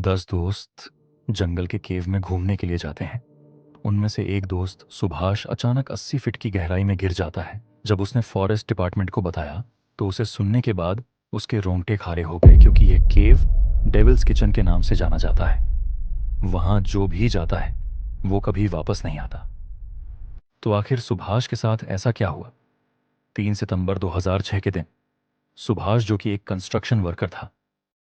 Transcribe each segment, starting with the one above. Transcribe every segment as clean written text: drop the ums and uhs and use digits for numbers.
10 दोस्त जंगल के केव में घूमने के लिए जाते हैं। उनमें से एक दोस्त सुभाष अचानक 80 फीट की गहराई में गिर जाता है। जब उसने फॉरेस्ट डिपार्टमेंट को बताया तो उसे सुनने के बाद उसके रोंगटे खड़े हो गए, क्योंकि यह केव डेविल्स किचन के नाम से जाना जाता है। वहां जो भी जाता है वो कभी वापस नहीं आता। तो आखिर सुभाष के साथ ऐसा क्या हुआ? 3 सितंबर 2006 के दिन सुभाष, जो कि एक कंस्ट्रक्शन वर्कर था,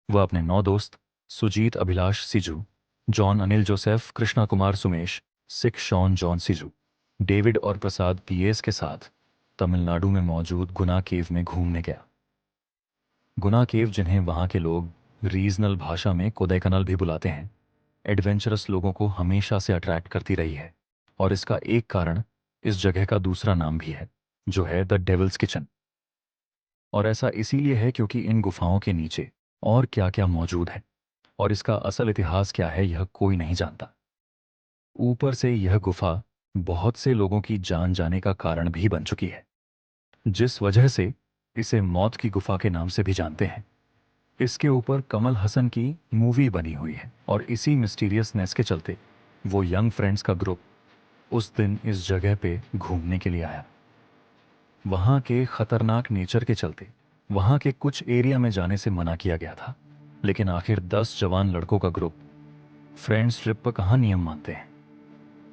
वह अपने 9 दोस्त सुजीत, अभिलाष, सिजू, जॉन, अनिल, जोसेफ, कृष्णा कुमार, सुमेश, सिख, शॉन, जॉन, सिजू, डेविड और प्रसाद पीएस के साथ तमिलनाडु में मौजूद गुना केव में घूमने गया। गुना केव, जिन्हें वहां के लोग रीजनल भाषा में कोडाईकनाल भी बुलाते हैं, एडवेंचरस लोगों को हमेशा से अट्रैक्ट करती रही है। और इसका एक कारण इस जगह का दूसरा नाम भी है, जो है द डेविल्स किचन। और ऐसा इसीलिए है क्योंकि इन गुफाओं के नीचे और क्या क्या मौजूद है और इसका असल इतिहास क्या है, यह कोई नहीं जानता। ऊपर से यह गुफा बहुत से लोगों की जान जाने का कारण भी बन चुकी है, जिस वजह से इसे मौत की गुफा के नाम से भी जानते हैं। इसके ऊपर कमल हसन की मूवी बनी हुई है और इसी मिस्टीरियसनेस के चलते वो यंग फ्रेंड्स का ग्रुप उस दिन इस जगह पे घूमने के लिए आया। वहां के खतरनाक नेचर के चलते वहां के कुछ एरिया में जाने से मना किया गया था, लेकिन आखिर 10 जवान लड़कों का ग्रुप फ्रेंड्स ट्रिप पर कहाँ नियम मानते हैं।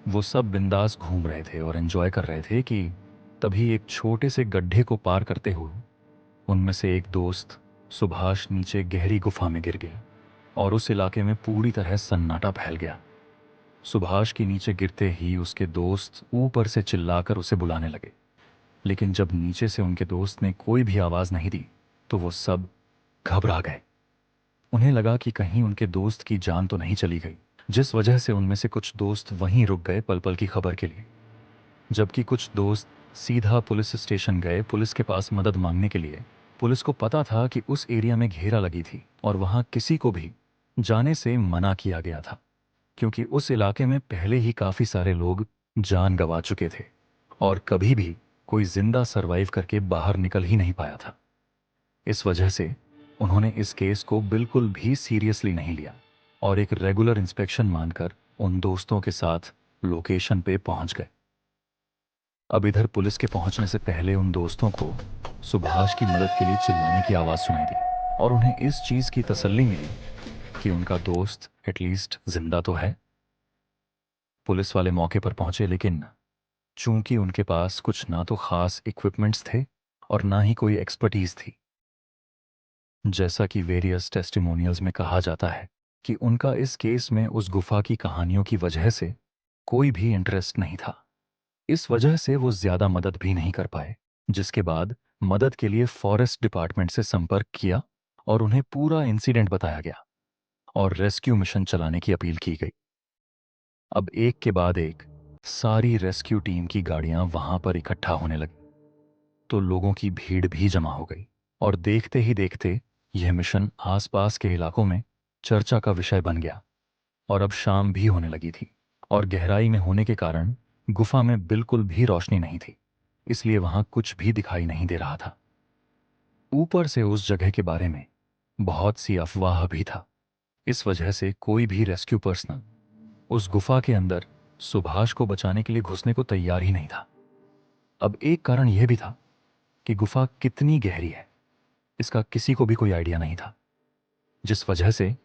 वो सब बिंदास घूम रहे थे और एंजॉय कर रहे थे कि तभी एक छोटे से गड्ढे को पार करते हुए उनमें से एक दोस्त सुभाष नीचे गहरी गुफा में गिर गया और उस इलाके में पूरी तरह सन्नाटा फैल गया। सुभाष के नीचे गिरते ही उसके दोस्त ऊपर से चिल्लाकर उसे बुलाने लगे, लेकिन जब नीचे से उनके दोस्त ने कोई भी आवाज नहीं दी तो वो सब घबरा गए। उन्हें लगा कि कहीं उनके दोस्त की जान तो नहीं चली गई, जिस वजह से उनमें से कुछ दोस्त वहीं रुक गए पल पल की खबर के लिए, जबकि कुछ दोस्त सीधा पुलिस स्टेशन गए पुलिस के पास मदद मांगने के लिए। पुलिस को पता था कि उस एरिया में घेरा लगी थी और वहां किसी को भी जाने से मना किया गया था, क्योंकि उस इलाके में पहले ही काफी सारे लोग जान गंवा चुके थे और कभी भी कोई जिंदा सरवाइव करके बाहर निकल ही नहीं पाया था। इस वजह से उन्होंने इस केस को बिल्कुल भी सीरियसली नहीं लिया और एक रेगुलर इंस्पेक्शन मानकर उन दोस्तों के साथ लोकेशन पे पहुंच गए। अब इधर पुलिस के पहुंचने से पहले उन दोस्तों को सुभाष की मदद के लिए चिल्लाने की आवाज सुनाई दी और उन्हें इस चीज की तसल्ली मिली कि उनका दोस्त एटलीस्ट जिंदा तो है। पुलिस वाले मौके पर पहुंचे, लेकिन चूंकि उनके पास कुछ ना तो खास इक्विपमेंट्स थे और ना ही कोई एक्सपर्टीज थी। जैसा कि वेरियस टेस्टिमोनियल्स में कहा जाता है कि उनका इस केस में उस गुफा की कहानियों की वजह से कोई भी इंटरेस्ट नहीं था। इस वजह से वो ज्यादा मदद भी नहीं कर पाए, जिसके बाद मदद के लिए फॉरेस्ट डिपार्टमेंट से संपर्क किया और उन्हें पूरा इंसिडेंट बताया गया और रेस्क्यू मिशन चलाने की अपील की गई। अब एक के बाद एक सारी रेस्क्यू टीम की गाड़ियां वहां पर इकट्ठा होने लगी, तो लोगों की भीड़ भी जमा हो गई और देखते ही देखते यह मिशन आसपास के इलाकों में चर्चा का विषय बन गया। और अब शाम भी होने लगी थी और गहराई में होने के कारण गुफा में बिल्कुल भी रोशनी नहीं थी, इसलिए वहां कुछ भी दिखाई नहीं दे रहा था। ऊपर से उस जगह के बारे में बहुत सी अफवाह भी था। इस वजह से कोई भी रेस्क्यू पर्सनल उस गुफा के अंदर सुभाष को बचाने के लिए घुसने को तैयार ही नहीं था। अब एक कारण यह भी था कि गुफा कितनी गहरी है इसका किसी को भी कोई आइडिया नहीं था, जिस वजह से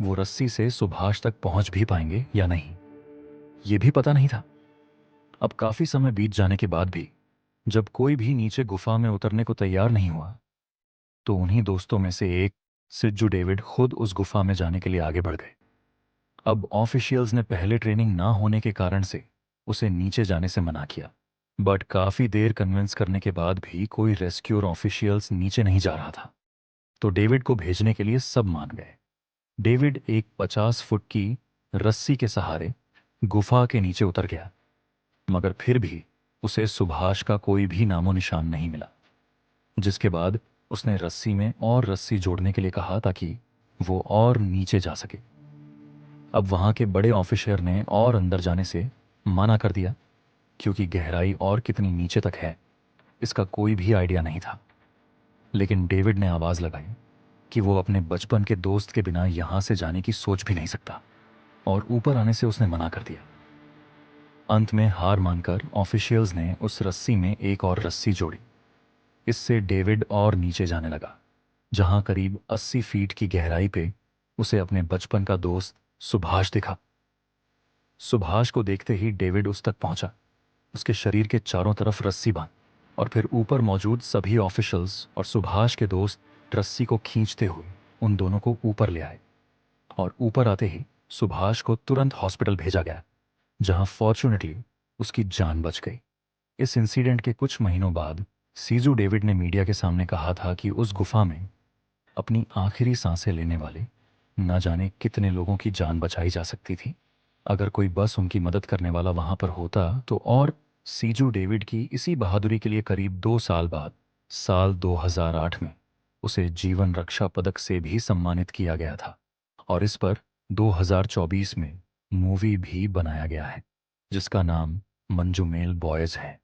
वो रस्सी से सुभाष तक पहुंच भी पाएंगे या नहीं, ये भी पता नहीं था। अब काफी समय बीत जाने के बाद भी जब कोई भी नीचे गुफा में उतरने को तैयार नहीं हुआ, तो उन्हीं दोस्तों में से एक सिज्जू डेविड खुद उस गुफा में जाने के लिए आगे बढ़ गए। अब ऑफिशियल्स ने पहले ट्रेनिंग ना होने के कारण से उसे नीचे जाने से मना किया, बट काफी देर कन्विंस करने के बाद भी कोई रेस्क्यूअर ऑफिशियल्स नीचे नहीं जा रहा था, तो डेविड को भेजने के लिए सब मान गए। डेविड एक 50 फुट की रस्सी के सहारे गुफा के नीचे उतर गया, मगर फिर भी उसे सुभाष का कोई भी नामो निशान नहीं मिला, जिसके बाद उसने रस्सी में और रस्सी जोड़ने के लिए कहा ताकि वो और नीचे जा सके। अब वहां के बड़े ऑफिसर ने और अंदर जाने से मना कर दिया, क्योंकि गहराई और कितनी नीचे तक है इसका कोई भी आइडिया नहीं था। लेकिन डेविड ने आवाज लगाई कि वो अपने बचपन के दोस्त के बिना यहाँ से जाने की सोच भी नहीं सकता, और ऊपर आने से उसने मना कर दिया। अंत में हार मानकर ऑफिशियल्स ने उस रस्सी में एक और रस्सी जोड़ी। इससे डेविड और नीचे जाने लगा, जहां करीब 80 फीट की गहराई पे उसे अपने बचपन का दोस्त सुभाष दिखा। सुभाष को देखते ही डेविड उस तक पहुंचा, उसके शरीर के चारों तरफ रस्सी बांध, और फिर ऊपर मौजूद सभी ऑफिशियल्स और सुभाष के दोस्त रस्सी को खींचते हुए उन दोनों को ऊपर ले आए। और ऊपर आते ही सुभाष को तुरंत हॉस्पिटल भेजा गया, जहां फॉर्चुनेटली उसकी जान बच गई। इस इंसिडेंट के कुछ महीनों बाद सीजू डेविड ने मीडिया के सामने कहा था कि उस गुफा में अपनी आखिरी सांसें लेने वाले न जाने कितने लोगों की जान बचाई जा सकती थी, अगर कोई बस उनकी मदद करने वाला वहां पर होता तो। और सीजू डेविड की इसी बहादुरी के लिए करीब 2 साल बाद साल 2008 में उसे जीवन रक्षा पदक से भी सम्मानित किया गया था, और इस पर 2024 में मूवी भी बनाया गया है, जिसका नाम मंजूमेल बॉयज है।